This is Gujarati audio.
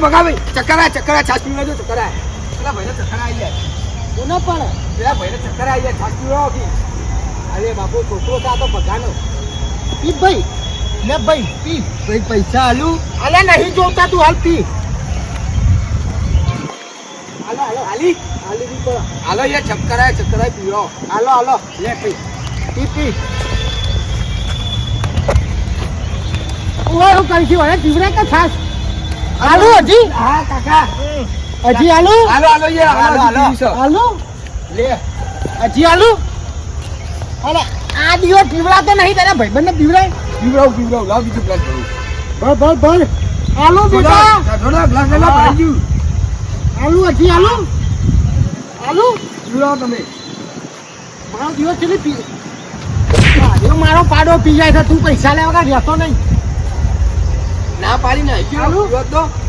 ભગાભાઈ ચક્કરા છાસ પીવડા જો ચક્કરા પેલા ભાઈને ચક્કરા આવી જાય કોના પણ પેલા ભાઈને ચક્કરા આવી જાય છાસ પીવડાવો કે અરે બાપુ છોકરો છે આ તો ભગાનો પી ભાઈ લે ભાઈ પી ભાઈ પૈસા આલું અલે નહીં જોતા તું હાલ પી હાલો હાલી બી તો હાલો યાર ચક્કરા પીવો હાલો લે પી ઓય હું કરી છું અરે પીવડા કે છાસ હાલો હજી હા કાકા હજી હાલો હાલો લે હજી હાલો અરે આ દિવસ પીવડા તો નહીં તારા ભાઈબંધને પીવડાવ લાવ બીજું ગ્લાસ ભર હાલો બેટા થોડા ગ્લાસ લેલા ભરી ગયું હાલો હજી હાલો પીવડાવ તમે મારો દિવસ છે પી મારો પાડો પી જાય છે તું પૈસા લેવા રહેતો નહીં ના પાડી નાખ્યું તો